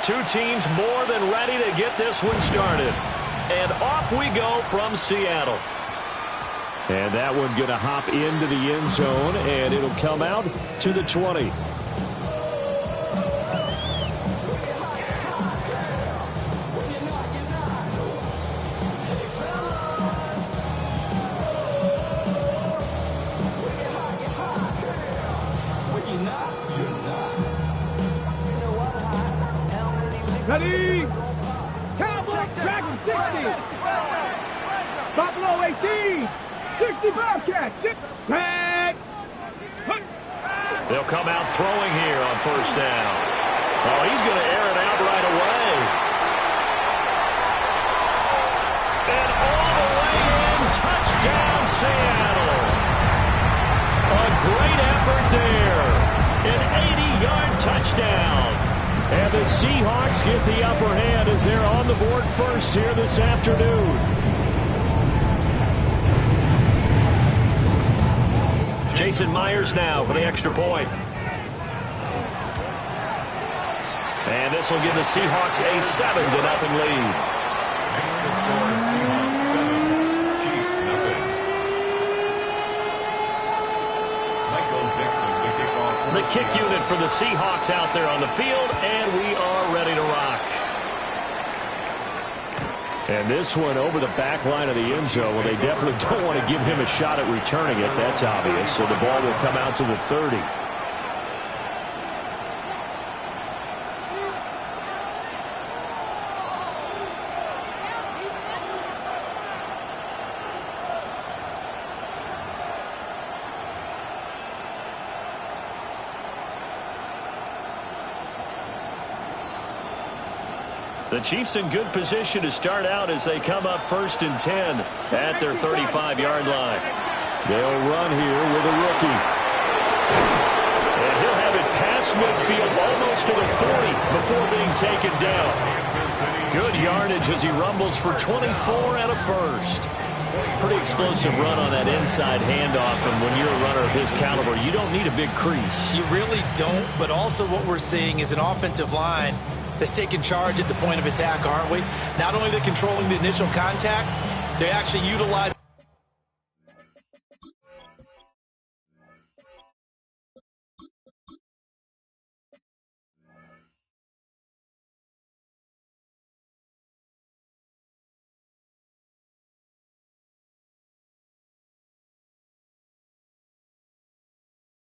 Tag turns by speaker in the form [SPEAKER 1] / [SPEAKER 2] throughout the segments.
[SPEAKER 1] Two teams more than ready to get this one started. And off we go from Seattle.
[SPEAKER 2] And that one going to hop into the end zone, and it'll come out to the 20.
[SPEAKER 3] Ready? Cowboy Dragon 60. W18. 60 Bobcats. Tag.
[SPEAKER 1] They'll come out throwing here on first down. Oh, he's going to air it out right away. And all the way in. Touchdown, Seattle. A great effort there. An 80-yard touchdown. And the Seahawks get the upper hand as they're on the board first here this afternoon. Jason Myers now for the extra point. And this will give the Seahawks a 7-0 lead.
[SPEAKER 4] Makes the score Seahawks 7, Chiefs nothing. Michael Dixon to kick off.
[SPEAKER 1] The kick unit for the Seahawks out there on the field, and we are ready to rock.
[SPEAKER 2] And this one over the back line of the end zone. Well, they definitely don't want to give him a shot at returning it. That's obvious. So the ball will come out to the 30.
[SPEAKER 1] The Chiefs in good position to start out as they come up 1st and 10 at their 35-yard line.
[SPEAKER 2] They'll run here with a rookie.
[SPEAKER 1] And he'll have it past midfield almost to the 40 before being taken down. Good yardage as he rumbles for 24 and a first. Pretty explosive run on that inside handoff, and when you're a runner of his caliber, you don't need a big crease.
[SPEAKER 5] You really don't, but also what we're seeing is an offensive line that's taking charge at the point of attack, aren't we? Not only are they controlling the initial contact, they actually utilize.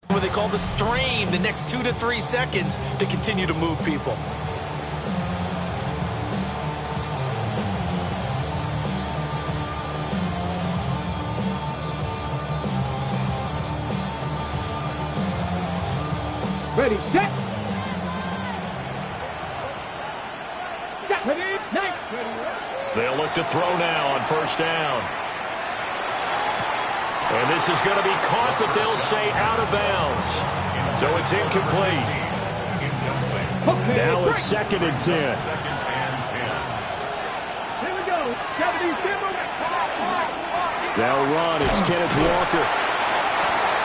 [SPEAKER 5] What they call the strain, the next 2 to 3 seconds to continue to move people.
[SPEAKER 3] Ready, set. Ready, next.
[SPEAKER 1] They'll look to throw now on first down. And this is going to be caught, but they'll say out of bounds. So it's incomplete.
[SPEAKER 2] Now it's 2nd and 10.
[SPEAKER 3] Here we go.
[SPEAKER 2] They'll run. It's Kenneth Walker.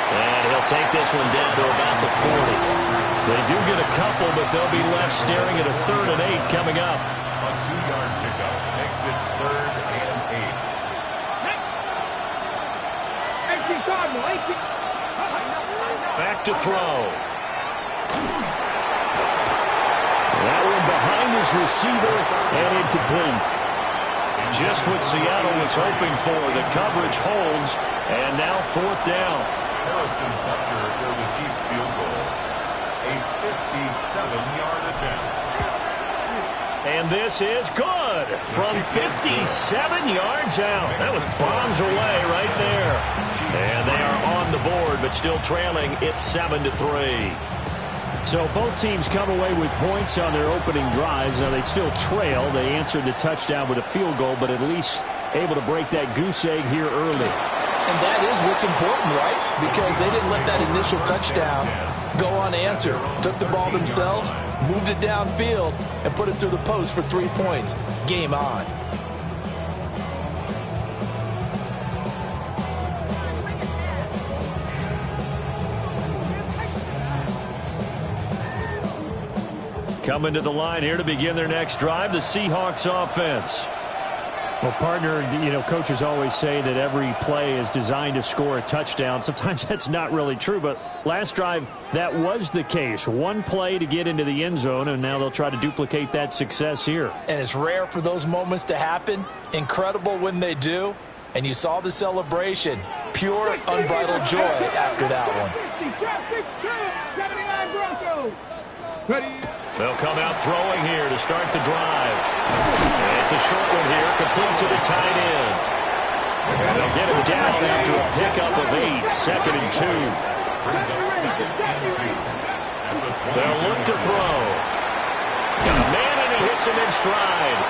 [SPEAKER 1] And he'll take this one down to about the 40. They do get a couple, but they'll be left staring at a 3rd and 8 coming up.
[SPEAKER 4] A 2-yard pickup makes it 3rd and 8.
[SPEAKER 1] Back to throw.
[SPEAKER 2] That one behind his receiver and incomplete.
[SPEAKER 1] Just what Seattle was hoping for. The coverage holds, and now 4th down.
[SPEAKER 4] Harrison Tucker for the Chiefs field goal. A 57-yard attempt.
[SPEAKER 1] And this is good from 57 yards out. That was bombs away right there. And they are on the board, but still trailing. It's 7-3.
[SPEAKER 2] So both teams come away with points on their opening drives. Now they still trail. They answered the touchdown with a field goal, but at least able to break that goose egg here early.
[SPEAKER 5] And that is what's important, right? Because they didn't let that initial touchdown go unanswered. Took the ball themselves, moved it downfield, and put it through the post for 3 points. Game on.
[SPEAKER 2] Coming to the line here to begin their next drive, the Seahawks offense. Well, partner, coaches always say that every play is designed to score a touchdown. Sometimes that's not really true, but last drive, that was the case. One play to get into the end zone, and now they'll try to duplicate that success here.
[SPEAKER 5] And it's rare for those moments to happen. Incredible when they do. And you saw the celebration. Pure, unbridled joy after that one.
[SPEAKER 2] They'll come out throwing here to start the drive. And it's a short one here, complete to the tight end. And they'll get him down after a pickup of 8, 2nd and 2. They'll look to throw. Got a man, and he hits him in stride.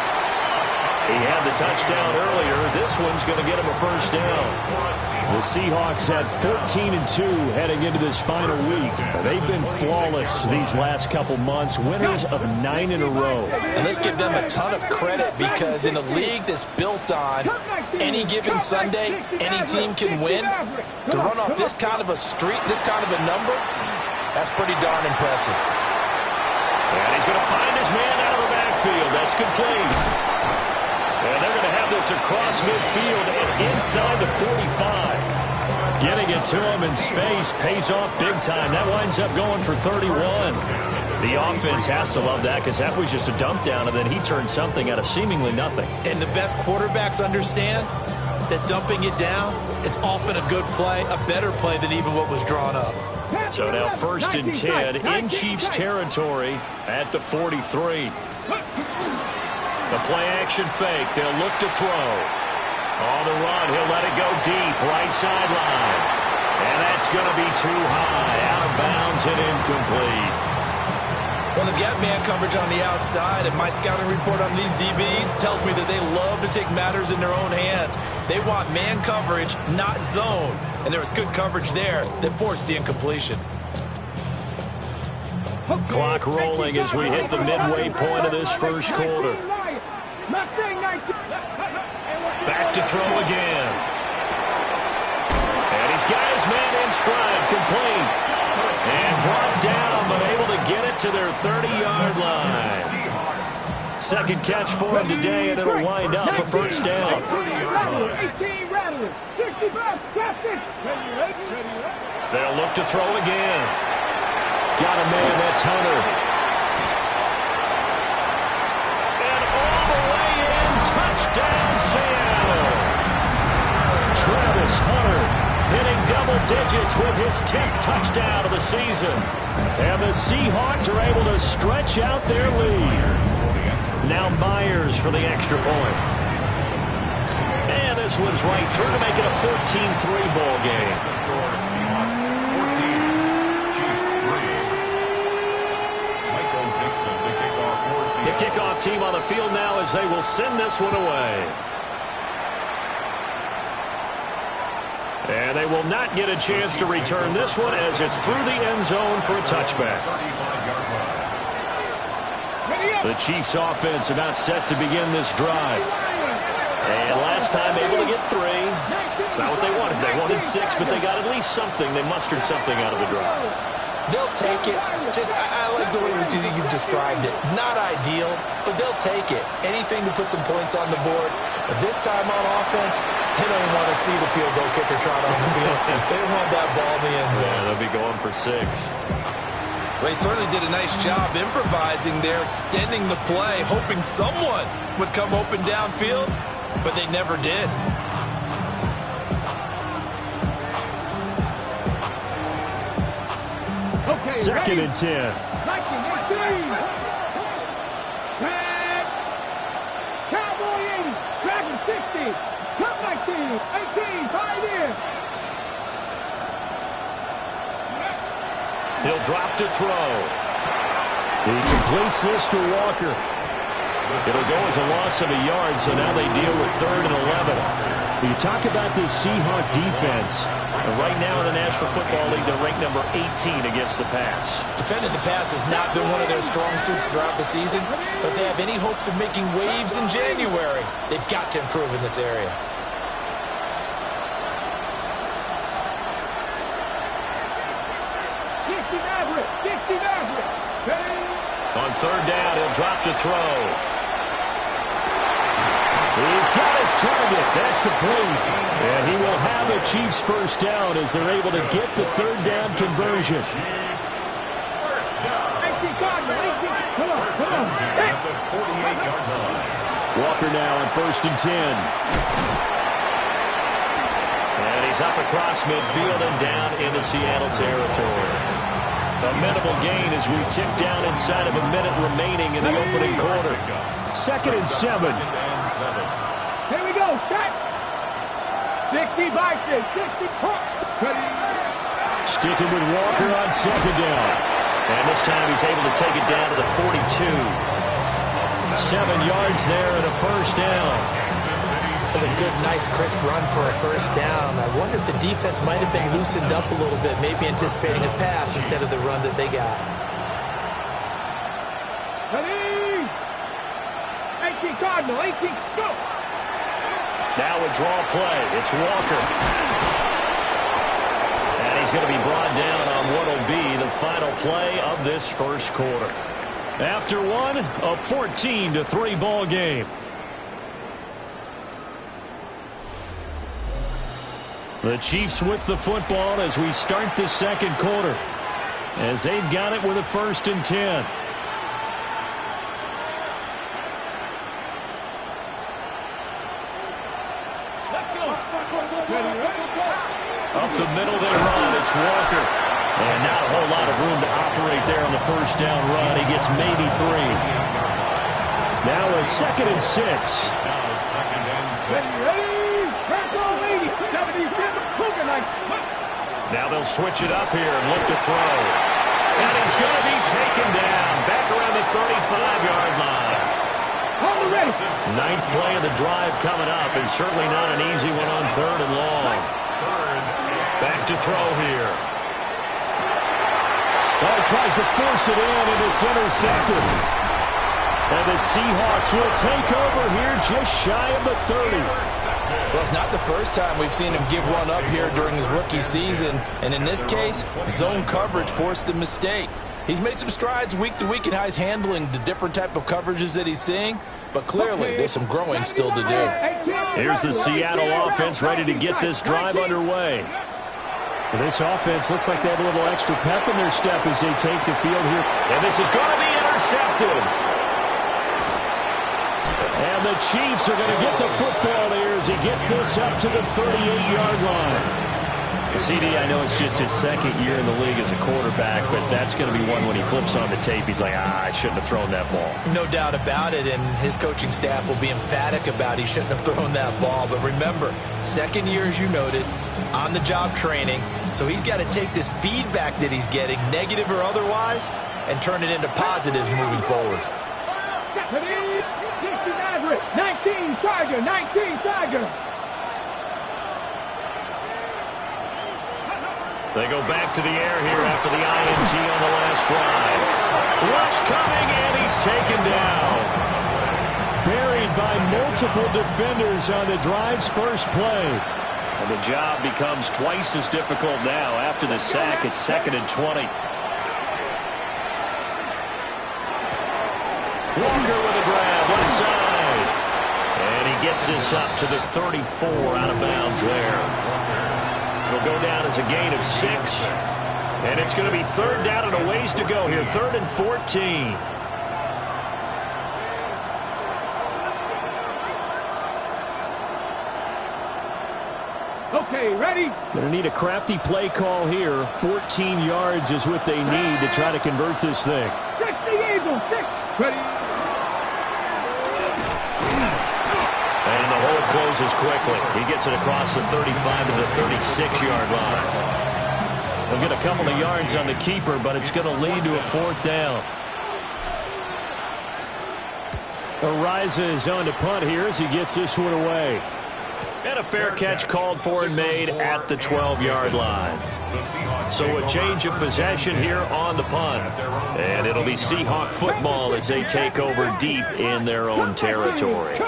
[SPEAKER 2] He had the touchdown earlier. This one's going to get him a first down. The Seahawks had 14-2 heading into this final week. They've been flawless these last couple months, winners of 9 in a row.
[SPEAKER 5] And let's give them a ton of credit, because in a league that's built on any given Sunday, any team can win, to run off this kind of a streak, this kind of a number, that's pretty darn impressive.
[SPEAKER 2] And he's going to find his man out of the backfield. That's complete. And they're going to have this across midfield and inside the 45. Getting it to him in space pays off big time. That winds up going for 31. The offense has to love that, because that was just a dump down, and then he turned something out of seemingly nothing.
[SPEAKER 5] And the best quarterbacks understand that dumping it down is often a good play, a better play than even what was drawn up.
[SPEAKER 2] So now 1st and 10 in Chiefs territory at the 43. The play-action fake. They'll look to throw. On the run, he'll let it go deep. Right sideline. And that's going to be too high. Out of bounds and incomplete.
[SPEAKER 5] Well, they've got man coverage on the outside, and my scouting report on these DBs tells me that they love to take matters in their own hands. They want man coverage, not zone. And there was good coverage there that forced the incompletion.
[SPEAKER 2] Clock rolling as we hit the midway point of this first quarter. Back to throw again. And he's got his man in stride, complete. And brought down, but able to get it to their 30-yard line. Second catch for him today, and it'll wind up a first down. They'll look to throw again. Got a man, that's Hunter. And all the way in, touchdown Seattle. Travis Hunter hitting double digits with his 10th touchdown of the season. And the Seahawks are able to stretch out their lead. Now Myers for the extra point. And this one's right through to make it a 14-3 ball game. The kickoff team on the field now as they will send this one away. And they will not get a chance to return this one, as it's through the end zone for a touchback. The Chiefs offense about set to begin this drive. And last time able to get 3. It's not what they wanted. They wanted 6, but they got at least something. They mustered something out of the drive.
[SPEAKER 5] They'll take it. I like the way you described it. Not ideal, but they'll take it. Anything to put some points on the board. But this time on offense, they don't want to see the field goal kicker trot on the field. They want that ball in the end zone.
[SPEAKER 2] Yeah, they'll be going for 6.
[SPEAKER 5] Well, he certainly did a nice job improvising there, extending the play, hoping someone would come open downfield, but they never did.
[SPEAKER 3] Okay,
[SPEAKER 2] 2nd and 10.
[SPEAKER 3] Cowboy 80, Dragon 60, Cup 19, 18, 5 in.
[SPEAKER 2] He'll drop to throw. He completes this to Walker. It'll go as a loss of a yard, so now they deal with 3rd and 11. You talk about this Seahawk defense. Right now in the National Football League, they're ranked number 18 against the pass.
[SPEAKER 5] Defending the pass has not been one of their strong suits throughout the season, but they have any hopes of making waves in January. They've got to improve in this area.
[SPEAKER 2] On third down, he'll drop to throw. He's got his target. That's complete. And he will have a Chiefs first down as they're able to get the third down conversion. Walker now on 1st and 10. And he's up across midfield and down into Seattle territory. A minimal gain as we tick down inside of a minute remaining in the opening quarter. 2nd and 7.
[SPEAKER 3] Here we go. Set. 60 Bison. 60
[SPEAKER 2] Sticking with Walker on 2nd down. And this time he's able to take it down to the 42. 7 yards there and a first down.
[SPEAKER 5] That's a good, nice, crisp run for a first down. I wonder if the defense might have been loosened up a little bit, maybe anticipating a pass instead of the run that they got.
[SPEAKER 3] Ready? 18 Cardinal. 18 go.
[SPEAKER 2] Now a draw play. It's Walker. And he's going to be brought down on what will be the final play of this first quarter. After one, a 14-3 ball game. The Chiefs with the football as we start the second quarter, as they've got it with a 1st and 10. Up the middle they run. It's Walker. And not a whole lot of room to operate there on the first down run. He gets maybe 3. Now a 2nd and 6. Now they'll switch it up here and look to throw. And he's going to be taken down back around the 35-yard line. 9th play of the drive coming up, and certainly not an easy one on 3rd and long. Back to throw here. Well, he tries to force it in, and it's intercepted. And the Seahawks will take over here just shy of the 30.
[SPEAKER 5] Well, it's not the first time we've seen him give one up here during his rookie season. And in this case, zone coverage forced the mistake. He's made some strides week to week in how he's handling the different type of coverages that he's seeing. But clearly, there's some growing still to do.
[SPEAKER 2] Here's the Seattle offense ready to get this drive underway.
[SPEAKER 1] This offense looks like they have a little extra pep in their step as they take the field here.
[SPEAKER 2] And this is going to be intercepted.
[SPEAKER 1] And the Chiefs are going to get the football here as he gets this up to the 38-yard line.
[SPEAKER 2] CD, I know it's just his 2nd year in the league as a quarterback, but that's going to be one when he flips on the tape, he's like, I shouldn't have thrown that ball.
[SPEAKER 5] No doubt about it, and his coaching staff will be emphatic about he shouldn't have thrown that ball. But remember, 2nd year, as you noted, on-the-job training, so he's got to take this feedback that he's getting, negative or otherwise, and turn it into positives moving forward.
[SPEAKER 3] 19 Tiger, 19 Tiger.
[SPEAKER 2] They go back to the air here after the INT on the last drive. Rush coming, and he's taken down.
[SPEAKER 1] Buried by multiple defenders on the drive's first play.
[SPEAKER 2] And the job becomes twice as difficult now. After the sack, it's 2nd and 20. Walker with a grab, left side. And he gets this up to the 34 out of bounds there. It'll go down as a gain of 6. And it's going to be 3rd down and a ways to go here. 3rd and 14.
[SPEAKER 3] Okay, ready?
[SPEAKER 1] Going to need a crafty play call here. 14 yards is what they need to try to convert this thing.
[SPEAKER 3] 60 Eagles, 6. Ready?
[SPEAKER 2] And the hole closes quickly. He gets it across the 35 to the 36-yard line. He'll get a couple of yards on the keeper, but it's going to lead to a 4th down.
[SPEAKER 1] Ariza is on to punt here as he gets this one away.
[SPEAKER 2] And a fair catch called for and made at the 12-yard line. So a change of possession here on the punt. And it'll be Seahawk football as they take over deep in their own territory.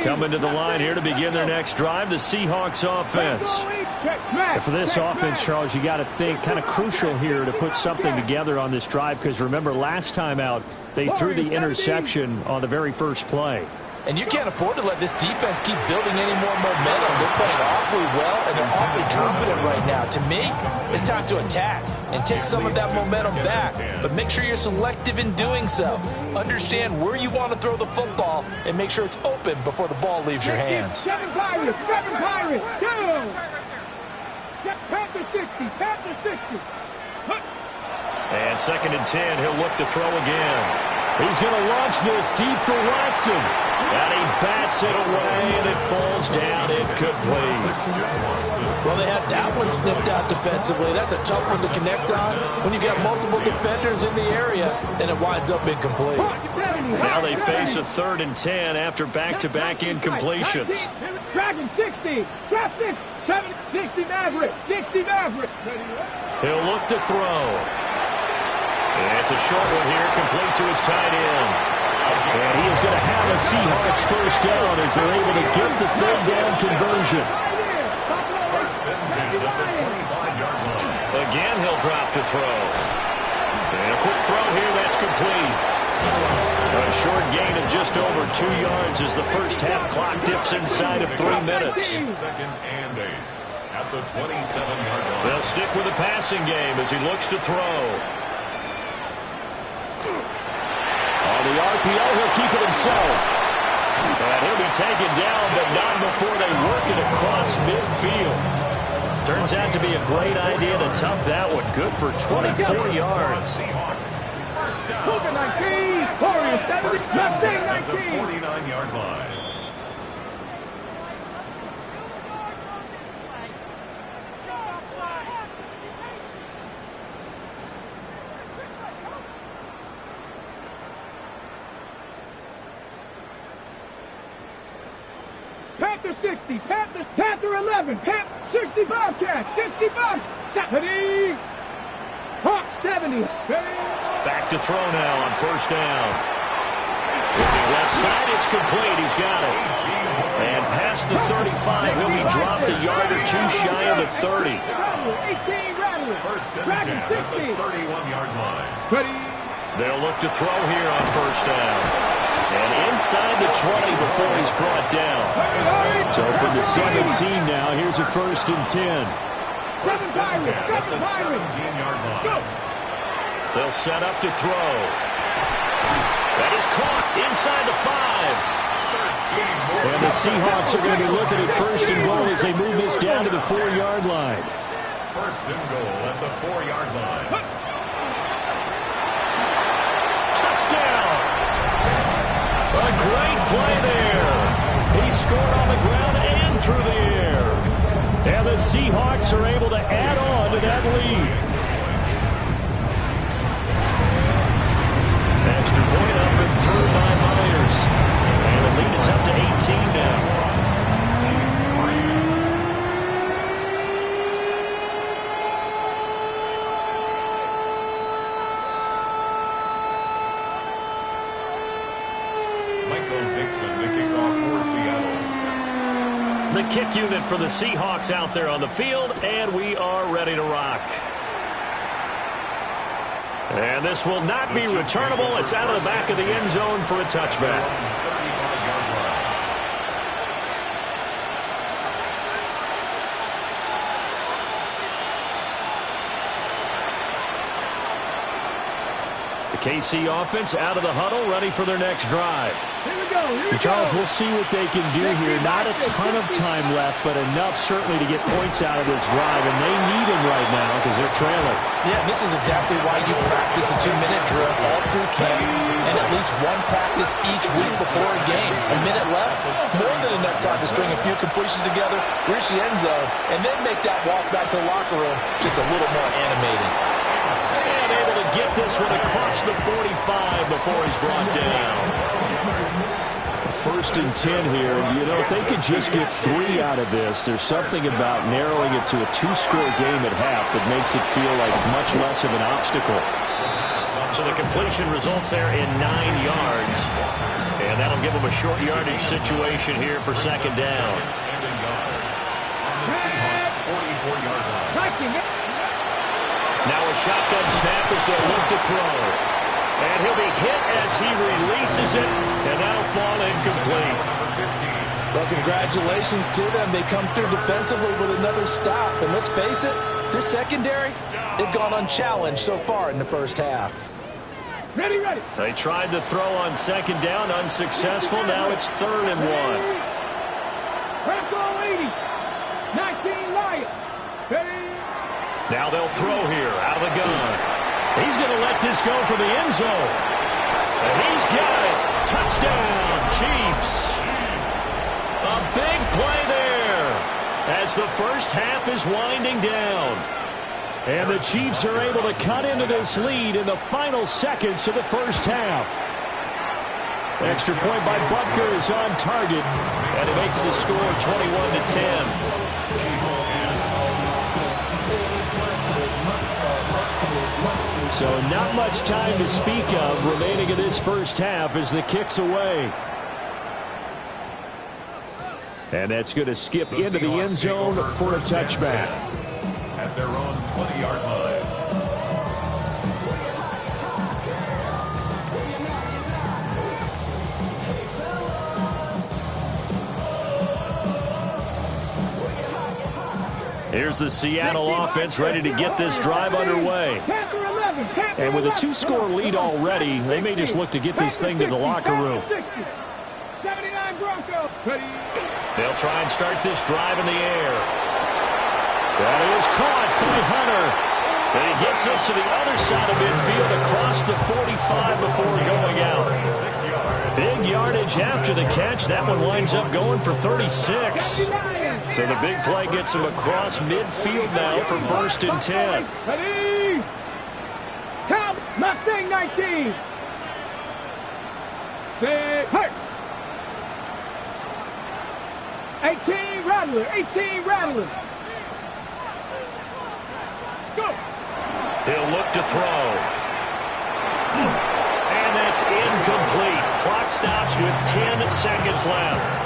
[SPEAKER 1] Coming to the line here to begin their next drive, the Seahawks offense.
[SPEAKER 2] And for this offense, Charles, you got to think kind of crucial here to put something together on this drive, because remember last time out they threw the interception on the very first play.
[SPEAKER 5] And you can't afford to let this defense keep building any more momentum. They're playing awfully well, and they're awfully confident right now. To me, it's time to attack and take some of that momentum back. But make sure you're selective in doing so. Understand where you want to throw the football and make sure it's open before the ball leaves your hands.
[SPEAKER 3] 7 Pirates, 7 Pirates, go! Panther 60, Panther 60.
[SPEAKER 1] And 2nd and 10, he'll look to throw again. He's going to launch this deep for Watson. And he bats it away, and it falls down incomplete.
[SPEAKER 5] Well, they had that one snipped out defensively. That's a tough one to connect on when you've got multiple defenders in the area, and it winds up incomplete.
[SPEAKER 1] Now they face a 3rd and 10 after back-to-back incompletions.
[SPEAKER 3] Dragon 60, traffic, 60 Maverick, 60 Maverick.
[SPEAKER 1] He'll look to throw. It's a short one here, complete to his tight end. And he is going to have a Seahawks first down as they're able to get the 3rd down conversion. Again, he'll drop to throw. And a quick throw here, that's complete. A short gain of just over 2 yards as the first half clock dips inside of 3 minutes.
[SPEAKER 4] 2nd and 8 at the 27-yard line.
[SPEAKER 1] They'll stick with the passing game as he looks to throw. On the RPO, he'll keep it himself. And he'll be taken down, but not before they work it across midfield. Turns out to be a great idea to tuck that one. Good for 24 yards.
[SPEAKER 3] Booker 19, Warriors 70, 19.
[SPEAKER 4] 49-yard line.
[SPEAKER 3] Panther 60, Panther 11, Panther 60 Bobcat, 60 Bobcat, 70, Hawk 70.
[SPEAKER 1] Back to throw now on first down. Left side, it's complete. He's got it. And past the 35, he'll be dropped a yard or two shy of the 30.
[SPEAKER 3] 18 Rattler,
[SPEAKER 4] First and 10 at the 31-yard line.
[SPEAKER 1] They'll look to throw here on first down. And inside the 20 before he's brought down. So from the 17 now, here's a 1st and 10.
[SPEAKER 3] 7 Pirates, 7
[SPEAKER 4] At the
[SPEAKER 3] Pirates.
[SPEAKER 4] 17-yard line.
[SPEAKER 1] They'll set up to throw. That is caught inside the 5. And the Seahawks are going to be looking at 1st and goal as they move this down to the 4-yard line.
[SPEAKER 4] 1st and goal at the 4-yard line.
[SPEAKER 1] Touchdown! A great play there. He scored on the ground and through the air. And the Seahawks are able to add on to that lead. Extra point up and through by Myers. And the lead is up to 18 now. The kick unit for the Seahawks out there on the field, and we are ready to rock. And this will not be returnable. It's out of the back of the end zone for a touchback. KC offense out of the huddle, ready for their next drive.
[SPEAKER 3] Here we go.
[SPEAKER 2] Charles, we'll see what they can do here. Not a ton of time left, but enough certainly to get points out of this drive, and they need them right now because they're trailing.
[SPEAKER 5] Yeah, this is exactly why you practice a 2-minute drill all through camp and at least one practice each week before a game. A minute left, more than enough time to string a few completions together, reach the end zone, and then make that walk back to the locker room just a little more animated.
[SPEAKER 1] And able to get this one across the 45 before he's brought down.
[SPEAKER 2] 1st and 10 here. You know, if they could just get 3 out of this, there's something about narrowing it to a 2-score game at half that makes it feel like much less of an obstacle.
[SPEAKER 1] So the completion results there in 9 yards. And that'll give them a short yardage situation here for second down.
[SPEAKER 4] The Seahawks 44-yard line.
[SPEAKER 1] Now a shotgun snap as they look to throw. And he'll be hit as he releases it, and that'll fall incomplete.
[SPEAKER 5] Well, congratulations to them. They come through defensively with another stop. And let's face it, this secondary, they've gone unchallenged so far in the first half.
[SPEAKER 3] Ready.
[SPEAKER 1] They tried to throw on second down, unsuccessful. Now it's 3rd and 1.
[SPEAKER 3] Crack all 80. 19 Lions. Ready.
[SPEAKER 1] Now they'll throw here out of the gun. He's going to let this go for the end zone. And he's got it. Touchdown, Chiefs. A big play there as the first half is winding down. And the Chiefs are able to cut into this lead in the final seconds of the first half. Extra point by Butker is on target, and it makes the score 21-10. So not much time to speak of remaining in this first half as the kick's away. And that's going to skip into the end zone for a touchback.
[SPEAKER 4] At their own 20-yard line.
[SPEAKER 1] Here's the Seattle offense ready to get this drive underway. And with a 2-score lead already, they may just look to get this thing to the locker room.
[SPEAKER 3] 79 Broncos.
[SPEAKER 1] They'll try and start this drive in the air. That is caught by Hunter. And he gets us to the other side of midfield across the 45 before going out. Big yardage after the catch. That one winds up going for 36. So the big play gets him across midfield now for 1st and 10.
[SPEAKER 3] Ready. Count. Mustang 19. Say, hurt. 18 Rattler. 18 Rattler. Go.
[SPEAKER 1] He'll look to throw. And that's incomplete. Clock stops with 10 seconds left.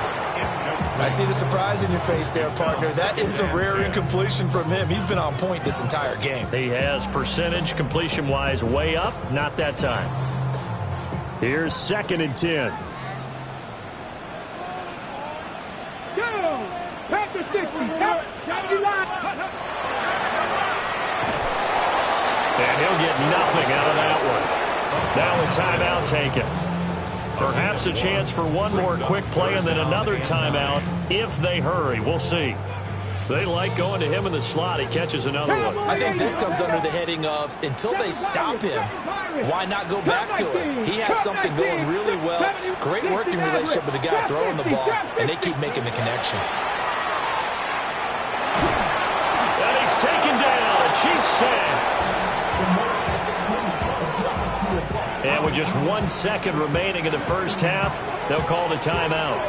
[SPEAKER 5] I see the surprise in your face there, partner. That is a rare incompletion from him. He's been on point this entire game.
[SPEAKER 1] He has percentage completion-wise way up. Not that time. Here's 2nd and 10.
[SPEAKER 3] Go. Panther 60.
[SPEAKER 1] And he'll get nothing out of that one. Now a timeout taken. Perhaps a chance for one more quick play and then another timeout if they hurry. We'll see. They like going to him in the slot. He catches another one.
[SPEAKER 5] I think this comes under the heading of until they stop him, why not go back to it? He has something going really well. Great working relationship with the guy throwing the ball, and they keep making the connection.
[SPEAKER 1] And he's taken down. A Chiefs sack. And with just 1 second remaining in the first half, they'll call the timeout.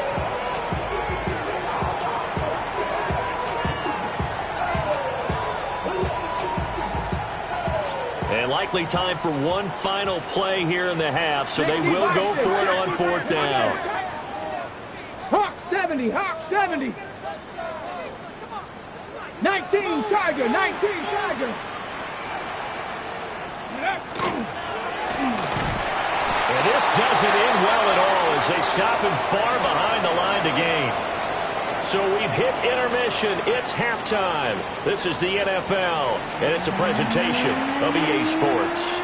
[SPEAKER 1] And likely time for one final play here in the half, so they will go for it on 4th down.
[SPEAKER 3] Hawk 70, Hawk 70. 19 Tiger, 19 Tiger.
[SPEAKER 1] And this doesn't end well at all as they stop him far behind the line to gain. So we've hit intermission. It's halftime. This is the NFL, and it's a presentation of EA Sports.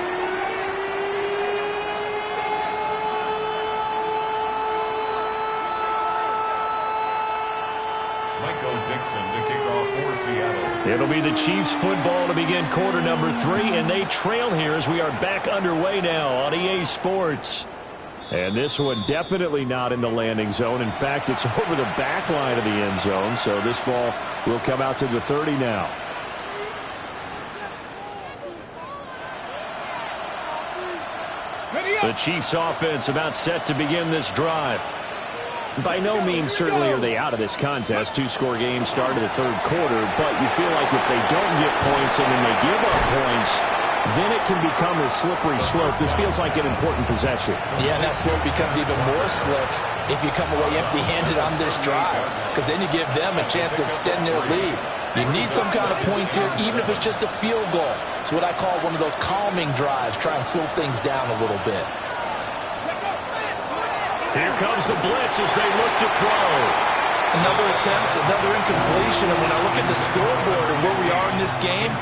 [SPEAKER 4] To kick off for Seattle.
[SPEAKER 1] It'll be the Chiefs football to begin quarter number 3, and they trail here as we are back underway now on EA Sports. And this one definitely not in the landing zone. In fact, it's over the back line of the end zone, so this ball will come out to the 30 now. The Chiefs offense about set to begin this drive. By no means certainly are they out of this contest. 2-score game start of the 3rd quarter, but you feel like if they don't get points and then they give up points, then it can become a slippery slope. This feels like an important possession.
[SPEAKER 5] Yeah, and that slope becomes even more slick if you come away empty-handed on this drive, because then you give them a chance to extend their lead. You need some kind of points here, even if it's just a field goal. It's what I call one of those calming drives. Try and slow things down a little bit.
[SPEAKER 1] Here comes the blitz as they look to throw.
[SPEAKER 5] Another attempt, another incompletion. And when I look at the scoreboard and where we are in this game,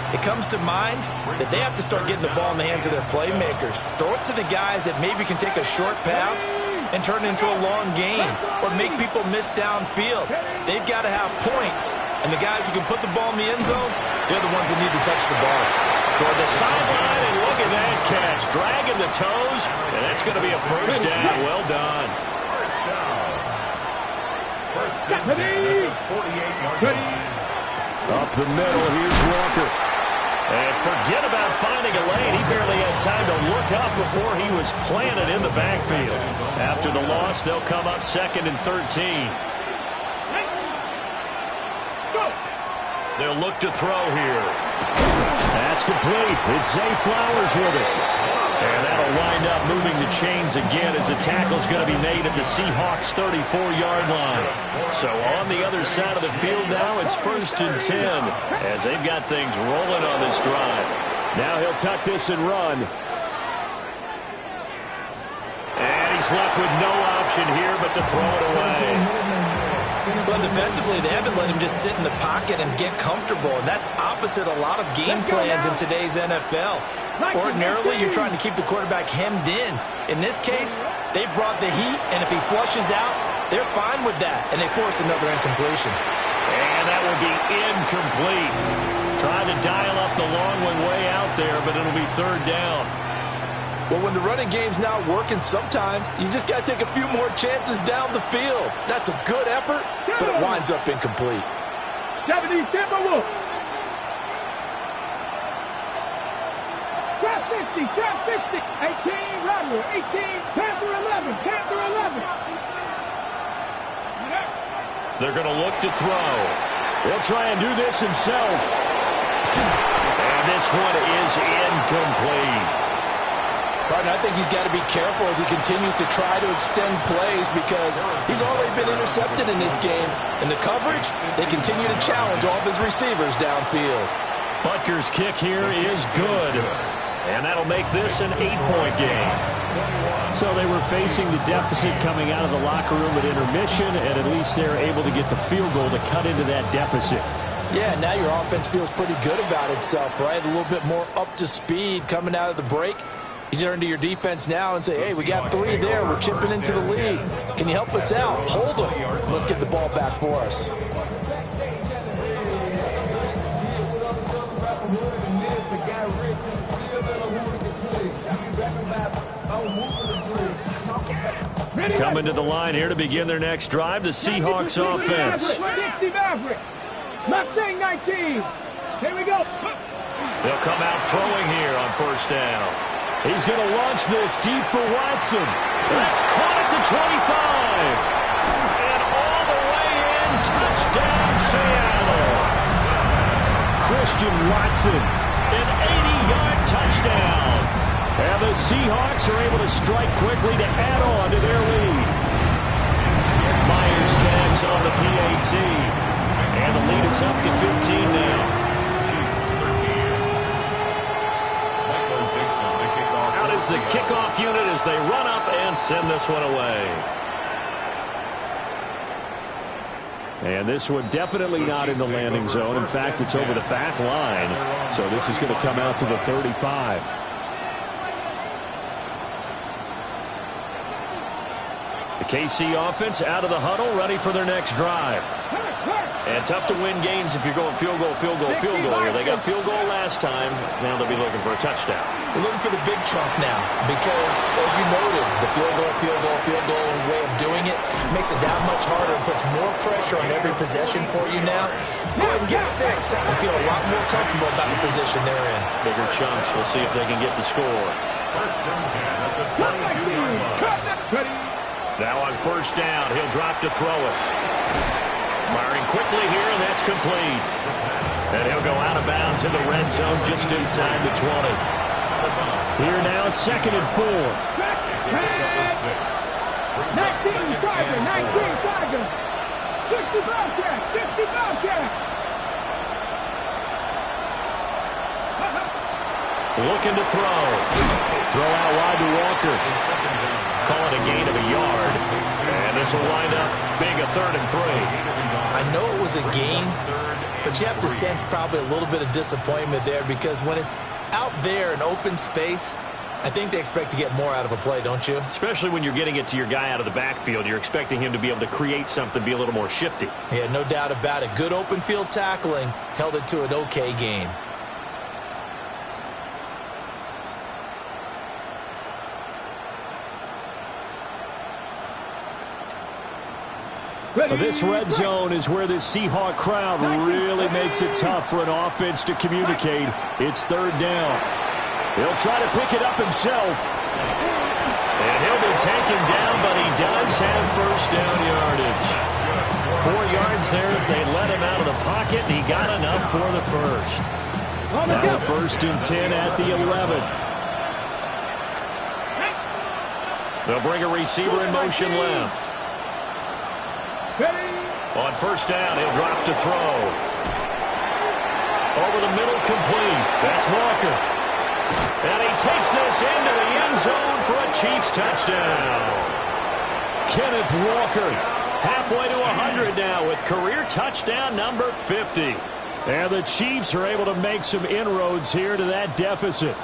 [SPEAKER 5] it comes to mind that they have to start getting the ball in the hands of their playmakers. Throw it to the guys that maybe can take a short pass and turn it into a long gain or make people miss downfield. They've got to have points. And the guys who can put the ball in the end zone, they're the ones that need to touch the ball.
[SPEAKER 1] Toward the sideline, and look at that catch. Dragging the toes, and that's going to be a first down. Well done.
[SPEAKER 4] First down. First and 10 at the 48-yard line.
[SPEAKER 1] Up the middle, here's Walker. And forget about finding a lane. He barely had time to look up before he was planted in the backfield. After the loss, they'll come up 2nd and 13. They'll look to throw here. That's complete. It's Zay Flowers with it. And that'll wind up moving the chains again as the tackle's going to be made at the Seahawks 34-yard line. So on the other side of the field now, it's 1st and 10 as they've got things rolling on this drive. Now he'll tuck this and run. And he's left with no option here but to throw it away.
[SPEAKER 5] But defensively, they haven't let him just sit in the pocket and get comfortable, and that's opposite a lot of game plans in today's NFL. Ordinarily, you're trying to keep the quarterback hemmed in. In this case, they brought the heat, and if he flushes out, they're fine with that, and they force another incompletion.
[SPEAKER 1] And that will be incomplete. Trying to dial up the long one way out there, but it'll be 3rd down.
[SPEAKER 5] Well, when the running game's not working, sometimes you just got to take a few more chances down the field. That's a good effort, but it winds up incomplete.
[SPEAKER 3] 70 Timberwolves. Trap 60, trap 60. 18 Rattler, 18 Panther 11, Panther 11.
[SPEAKER 1] They're going to look to throw. He'll try and do this himself. And this one is incomplete.
[SPEAKER 5] Partner, I think he's got to be careful as he continues to try to extend plays because he's already been intercepted in this game. In the coverage, they continue to challenge all of his receivers downfield.
[SPEAKER 1] Butker's kick here is good. And that'll make this an 8-point game. So they were facing the deficit coming out of the locker room at intermission, and at least they're able to get the field goal to cut into that deficit.
[SPEAKER 5] Yeah, now your offense feels pretty good about itself, right? A little bit more up to speed coming out of the break. You turn to your defense now and say, hey, we got 3 there. We're chipping into the lead. Can you help us out? Hold them. Let's get the ball back for us.
[SPEAKER 1] Coming to the line here to begin their next drive, the Seahawks offense.
[SPEAKER 3] Mustang 19. Here we go.
[SPEAKER 1] They'll come out throwing here on 1st down. He's going to launch this deep for Watson. That's caught at the 25. And all the way in, touchdown Seattle. Christian Watson, an 80-yard touchdown. And the Seahawks are able to strike quickly to add on to their lead. Myers connects on the PAT. And the lead is up to 15 now. Is the kickoff unit as they run up and send this one away. And this one definitely not in the landing zone. In fact, it's over the back line. So this is going to come out to the 35. The KC offense out of the huddle, ready for their next drive. And tough to win games if you're going field goal, field goal, field goal here. They got field goal last time. Now they'll be looking for a touchdown.
[SPEAKER 5] They're looking for the big chunk now because, as you noted, the field goal way of doing it makes it that much harder and puts more pressure on every possession for you now. Go ahead and get 6 and feel a lot more comfortable about the position they're in.
[SPEAKER 1] Bigger chunks. We'll see if they can get the score.
[SPEAKER 4] 1st and 10 at the 22-yard line.
[SPEAKER 1] Now on 1st down, he'll drop to throw it. Firing quickly here, and that's complete. And he'll go out of bounds in the red zone just inside the 20. Here now, 2nd and 4.
[SPEAKER 3] 19 Tiger, 19 Tiger. 65 catch, 65 catch.
[SPEAKER 1] Looking to throw. Throw out wide to Walker. Call it a gain of a yard. And this will wind up being a 3rd and 3.
[SPEAKER 5] I know it was a gain, but you have to sense probably a little bit of disappointment there because when it's out there in open space, I think they expect to get more out of a play, don't you?
[SPEAKER 1] Especially when you're getting it to your guy out of the backfield. You're expecting him to be able to create something, be a little more shifty.
[SPEAKER 5] Yeah, no doubt about it. Good open field tackling held it to an okay game.
[SPEAKER 2] This red zone is where the Seahawk crowd really makes it tough for an offense to communicate. It's 3rd down. He'll try to pick it up himself.
[SPEAKER 1] And he'll be taken down, but he does have 1st down yardage. 4 yards there as they let him out of the pocket, and he got enough for the 1st.
[SPEAKER 2] Now 1st and 10 at the 11.
[SPEAKER 1] They'll bring a receiver in motion left. On 1st down, he'll drop to throw. Over the middle, complete. That's Walker. And he takes this into the end zone for a Chiefs touchdown.
[SPEAKER 2] Kenneth Walker.
[SPEAKER 1] Halfway to 100 now with career touchdown number 50.
[SPEAKER 2] And the Chiefs are able to make some inroads here to that deficit.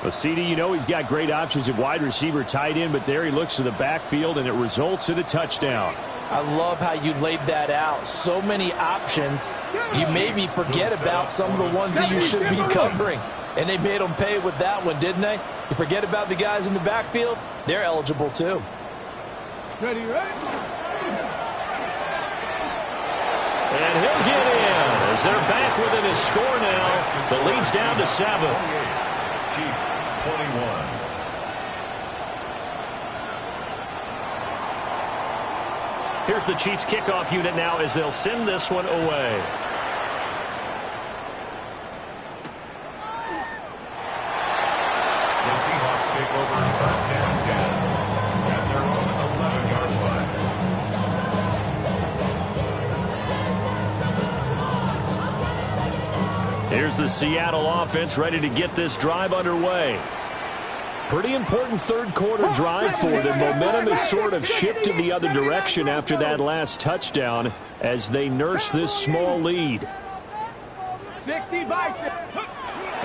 [SPEAKER 2] Well, CD, you know he's got great options at wide receiver, tight end, but there he looks to the backfield, and it results in a touchdown.
[SPEAKER 5] I love how you laid that out. So many options. You made me forget about some of the ones that you should be covering. And they made them pay with that one, didn't they? You forget about the guys in the backfield? They're eligible, too.
[SPEAKER 3] Ready, ready?
[SPEAKER 1] And he'll get in as they're back within a score now. The lead's down to 7.
[SPEAKER 4] Chiefs 21.
[SPEAKER 1] Here's the Chiefs kickoff unit now as they'll send this one away.
[SPEAKER 4] The Seahawks take over 1st and 10 at their own 11-yard line.
[SPEAKER 1] Here's the Seattle offense ready to get this drive underway.
[SPEAKER 2] Pretty important 3rd quarter drive for them. Momentum has sort of shifted the other direction after that last touchdown as they nurse this small lead.
[SPEAKER 3] 60 by 6.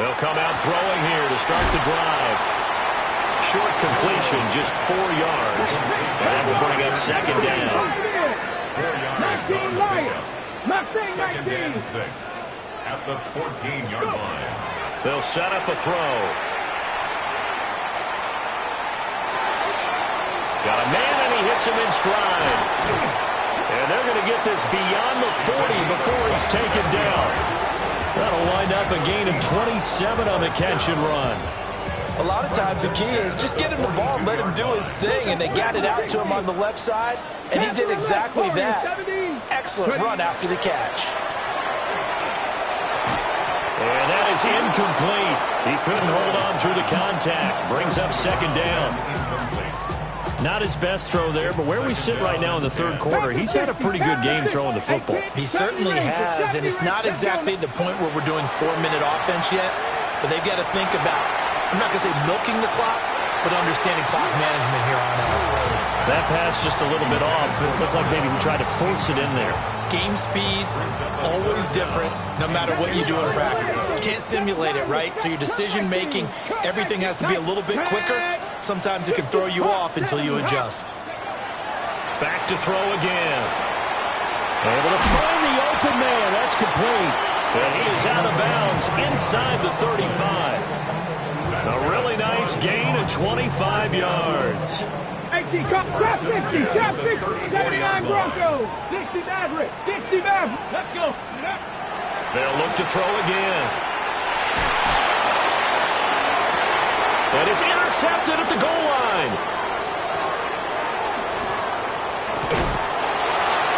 [SPEAKER 1] They'll come out throwing here to start the drive. Short completion, just 4 yards. And that will bring up 2nd down.
[SPEAKER 3] 19 Lions.
[SPEAKER 4] 2nd and 6 at the 14-yard line.
[SPEAKER 1] They'll set up a throw. Got a man, and he hits him in stride. And they're going to get this beyond the 40 before he's taken down. That'll wind up a gain of 27 on the catch and run.
[SPEAKER 5] A lot of times the key is just get him the ball and let him do his thing, and they got it out to him on the left side, and he did exactly that. Excellent run after the catch.
[SPEAKER 1] And that is incomplete. He couldn't hold on through the contact. Brings up 2nd down. Not his best throw there, but where we sit right now in the 3rd quarter, he's had a pretty good game throwing the football.
[SPEAKER 5] He certainly has, and it's not exactly the point where we're doing 4-minute offense yet, but they've got to think about, I'm not going to say milking the clock, but understanding clock management here on out.
[SPEAKER 1] That pass just a little bit off. It looked like maybe we tried to force it in there.
[SPEAKER 5] Game speed, always different, no matter what you do in practice. You can't simulate it, right? So your decision-making, everything has to be a little bit quicker. Sometimes it can throw you off until you adjust.
[SPEAKER 1] Back to throw again.
[SPEAKER 2] Able to find the open man. That's complete.
[SPEAKER 1] And he is out of bounds inside the 35. A really nice gain of 25 yards.
[SPEAKER 3] 80, trap 50, trap 60, 79 Broncos, 60 Maverick, 60 Maverick. Let's go.
[SPEAKER 1] They'll look to throw again. And it's intercepted at the goal line.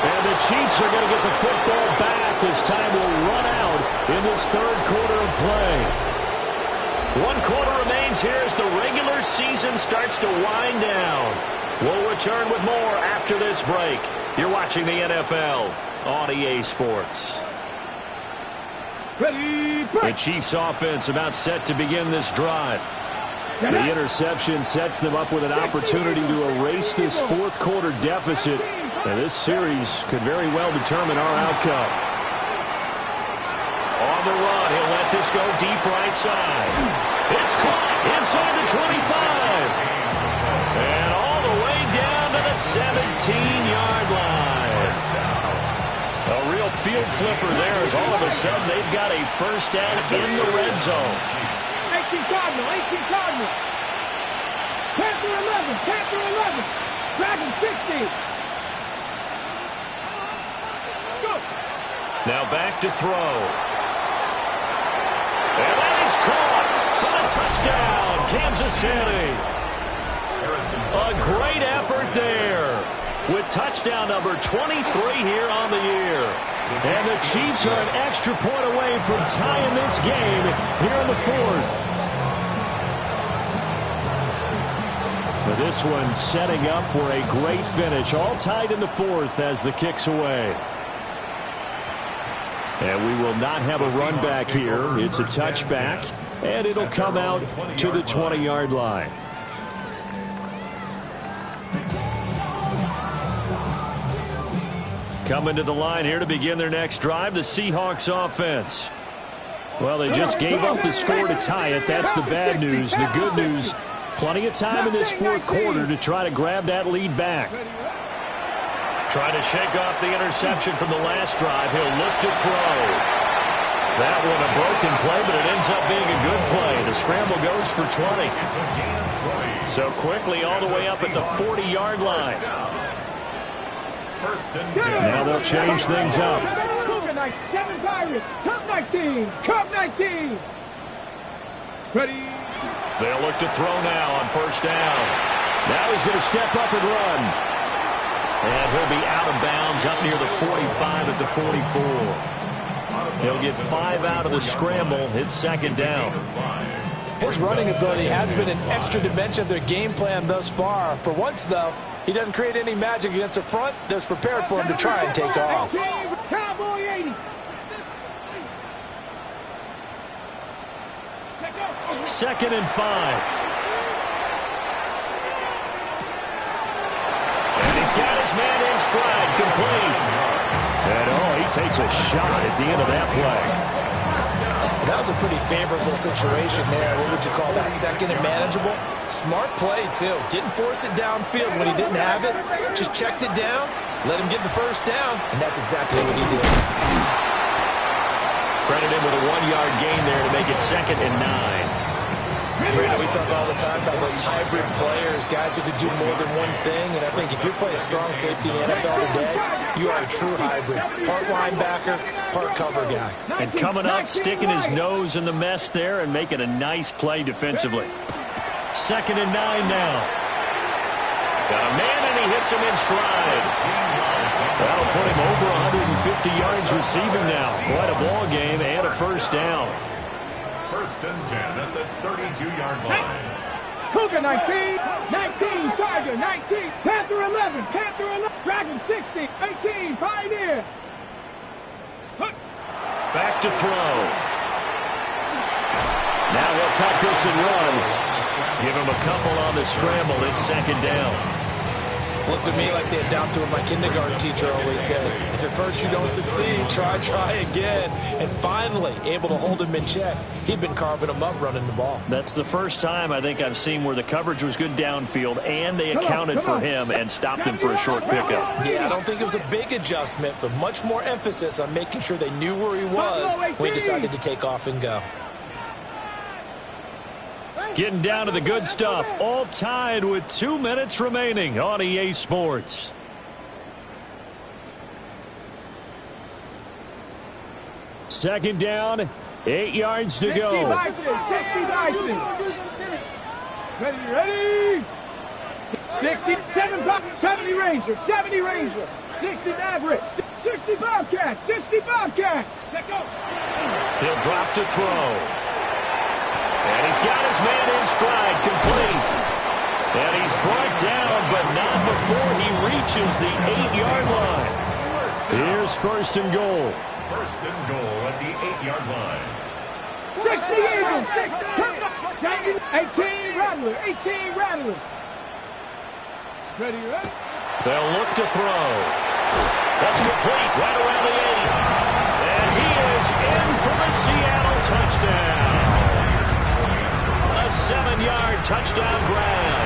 [SPEAKER 2] And the Chiefs are going to get the football
[SPEAKER 1] as time will run out in this third quarter of play. 1 quarter remains here as the regular season starts to wind down. We'll return with more after this break. You're watching the NFL on EA Sports.
[SPEAKER 3] Ready, break.
[SPEAKER 1] The Chiefs offense about set to begin this drive. The interception sets them up with an opportunity to erase this fourth quarter deficit. And this series could very well determine our outcome. On the run, he'll let this go deep right side. It's caught inside the 25. And all the way down to the 17-yard line. A real field flipper there as all of a sudden they've got a first down in the red zone.
[SPEAKER 3] 18 Cardinal, 18 Cardinal. Panther 11, Panther 11. Dragon 60. Go.
[SPEAKER 1] Now back to throw. And that is caught for the touchdown, Kansas City. A great effort there with touchdown number 23 here on the year. And the Chiefs are an extra point away from tying this game here in the fourth. But this one setting up for a great finish. All tied in the fourth as the kick's away. And we will not have a run back here. It's a touchback, and it'll come out to the 20-yard line. Coming to the line here to begin their next drive, the Seahawks offense. Well, they just gave up the score to tie it. That's the bad news. The good news, plenty of time in this fourth quarter to try to grab that lead back. Trying to shake off the interception from the last drive. He'll look to throw. That one a broken play, but it ends up being a good play. The scramble goes for 20. So quickly all the way up at the 40-yard line. Now they'll change things up.
[SPEAKER 3] Seven Pirates. Cup 19. Cup 19. Ready.
[SPEAKER 1] They'll look to throw now on first down. Now he's going to step up and run. And he'll be out of bounds up near the 45 at the 44. He'll get 5 out of the scramble. It's second down.
[SPEAKER 5] His running ability has been an extra dimension of their game plan thus far. For once, though, he doesn't create any magic against the front that's prepared for him to try and take off.
[SPEAKER 3] Cowboy 80.
[SPEAKER 1] Second and 5. And he's got his man in stride, complete. And he takes a shot at the end of that play.
[SPEAKER 5] That was a pretty favorable situation there. What would you call that? Second and manageable? Smart play, too. Didn't force it downfield when he didn't have it. Just checked it down, let him get the first down, and that's exactly what he did.
[SPEAKER 1] Credit him with a 1-yard gain there to make it second and 9.
[SPEAKER 5] Brandon, we talk all the time about those hybrid players, guys who could do more than one thing, and I think if you're playing strong safety in the NFL today, you are a true hybrid. Part linebacker, part cover guy.
[SPEAKER 1] And coming up, sticking his nose in the mess there and making a nice play defensively. Second and 9 now. Got a man, and he hits him in stride. That'll put him over 150 yards receiving now. Quite a ball game and a first down.
[SPEAKER 4] First and 10 at the 32-yard line.
[SPEAKER 3] Cougar 19, 19, Tiger 19, Panther 11, Panther 11, Dragon 60, 18, Pioneer.
[SPEAKER 1] Back to throw. Now he'll tuck this and run. Give him a couple on the scramble. It's second down.
[SPEAKER 5] Looked to me like they adopted what my kindergarten teacher always said. If at first you don't succeed, try again. And finally, able to hold him in check. He'd been carving him up running the ball.
[SPEAKER 1] That's the first time I think I've seen where the coverage was good downfield and they accounted for him and stopped him for a short pickup.
[SPEAKER 5] Yeah, I don't think it was a big adjustment, but much more emphasis on making sure they knew where he was when he decided to take off and go.
[SPEAKER 1] Getting down to the good stuff, all tied with 2 minutes remaining on EA Sports. Second down, 8 yards to go.
[SPEAKER 3] 60 Bison. Ready. 67, 70 Ranger, 70 Ranger, 60 Maverick, 60 Bobcat, 60 Bobcat.
[SPEAKER 1] to throw. And he's got his man in stride, complete. And he's brought down, but not before he reaches the 8-yard line. Here's first and goal.
[SPEAKER 4] First and goal at the 8-yard line.
[SPEAKER 3] 60 Eagles, 18 Rattler, 18 Rattler. Ready, ready?
[SPEAKER 1] They'll look to throw. That's complete right around the 80. And he is in for the Seattle touchdown. A 7-yard touchdown grab.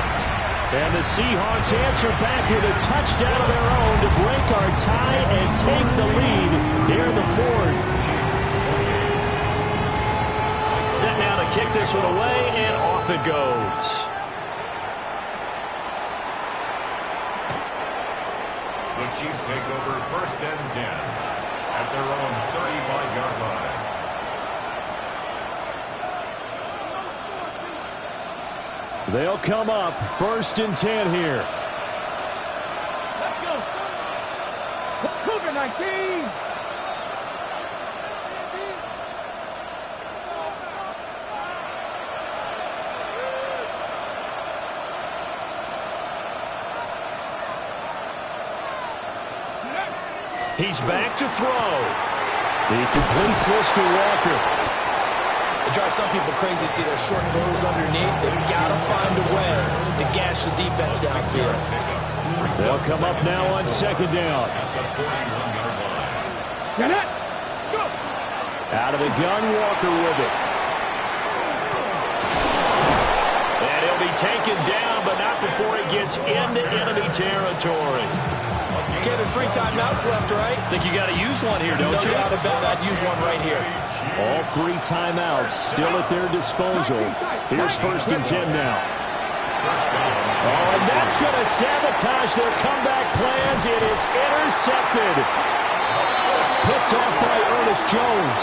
[SPEAKER 1] And the Seahawks answer back with a touchdown of their own to break our tie and take the lead here in the fourth. Set now to kick this one away, and off it goes.
[SPEAKER 4] The Chiefs take over first and 10 at their own 35-yard line.
[SPEAKER 1] They'll come up first and 10 here.
[SPEAKER 3] Let's go. Cougar 19.
[SPEAKER 1] He's back to throw. He completes this to Walker.
[SPEAKER 5] It drives some people crazy to see those short throws underneath. They've got to find a way to gash the defense downfield.
[SPEAKER 1] They'll come up now on second down.
[SPEAKER 3] Get it. Go.
[SPEAKER 1] Out of the gun, Walker with it. And he'll be taken down, but not before he gets into enemy territory.
[SPEAKER 5] Okay, there's 3 timeouts left, right?
[SPEAKER 1] Think you got to use one here, don't you?
[SPEAKER 5] No doubt about it. I'd use one right here.
[SPEAKER 1] All 3 timeouts still at their disposal. Here's first and 10 now. Oh, and that's going to sabotage their comeback plans. It is intercepted. Picked off by Ernest Jones.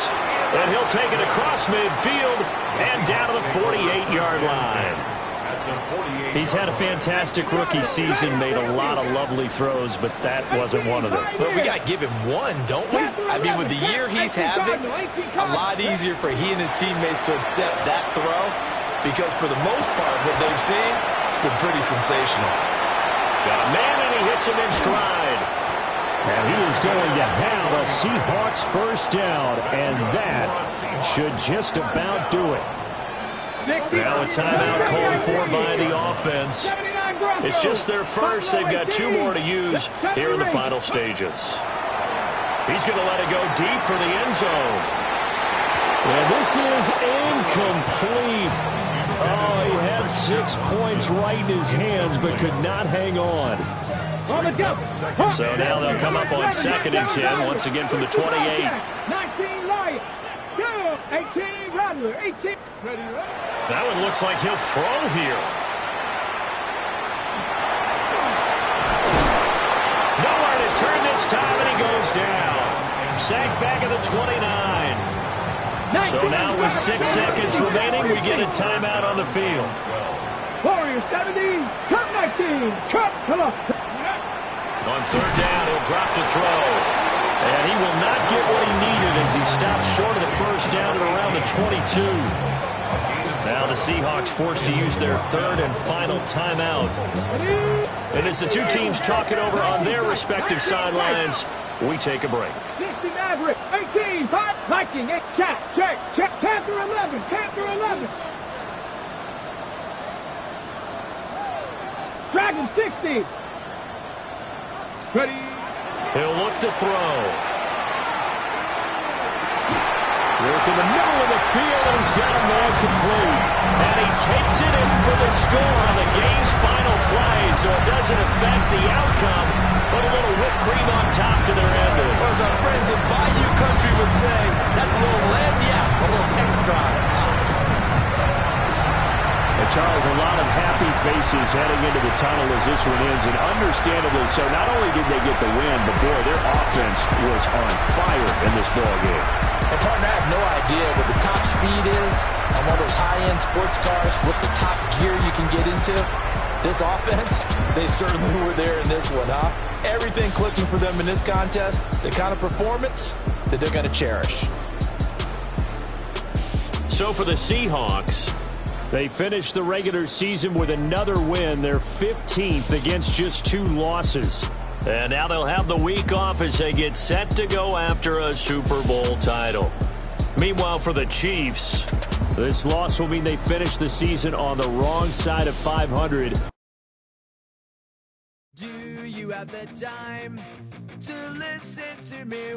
[SPEAKER 1] And he'll take it across midfield and down to the 48-yard line. He's had a fantastic rookie season, made a lot of lovely throws, but that wasn't one of them.
[SPEAKER 5] But we got to give him one, don't we? I mean, with the year he's having, a lot easier for he and his teammates to accept that throw, because for the most part, what they've seen, it's been pretty sensational.
[SPEAKER 1] Got a man, and he hits him in stride. And he is going to have a Seahawks first down, and that should just about do it. Now a timeout called for by the offense. It's just their first. They've got 2 more to use here in the final stages. He's going to let it go deep for the end zone. And this is incomplete. Oh, he had 6 points right in his hands, but could not hang on. So now they'll come up on second and 10, once again from the 28.
[SPEAKER 3] 19 Lions. 18 Rattler. 18.
[SPEAKER 1] That one looks like he'll throw here. Nowhere to turn this time, and he goes down. Sacked back at the 29. So now with 6 seconds remaining, we get a timeout on the field.
[SPEAKER 3] Warriors 70. Cut 19. Cut. Come on.
[SPEAKER 1] On third down, he'll drop to throw. And he will not get what he needed as he stops short of the first down at around the 22. Now the Seahawks forced to use their 3rd and final timeout. And as the 2 teams talk it over on their respective sidelines, we take a break.
[SPEAKER 3] 60 Maverick, 18, 5, Viking, 8, check, Panther 11, Panther 11. Dragon 60. Ready.
[SPEAKER 1] He'll look to throw. Work in the middle of the field, and he's got a man complete. And he takes it in for the score on the game's final play, so it doesn't affect the outcome, but a little whipped cream on top to their ending.
[SPEAKER 5] Or as our friends in Bayou Country would say, that's a little lagniappe, a little extra on top.
[SPEAKER 1] And Charles, a lot of happy faces heading into the tunnel as this one ends, and understandably so. Not only did they get the win, but boy, their offense was on fire in this ball game.
[SPEAKER 5] And partner, I have no idea what the top speed is on one of those high-end sports cars. What's the top gear you can get into? This offense, they certainly were there in this one, huh? Everything clicking for them in this contest, the kind of performance that they're going to cherish.
[SPEAKER 2] So for the Seahawks, they finished the regular season with another win, their 15th against just 2 losses. And now they'll have the week off as they get set to go after a Super Bowl title. Meanwhile, for the Chiefs, this loss will mean they finish the season on the wrong side of 500.
[SPEAKER 6] Do you have the time to listen to me?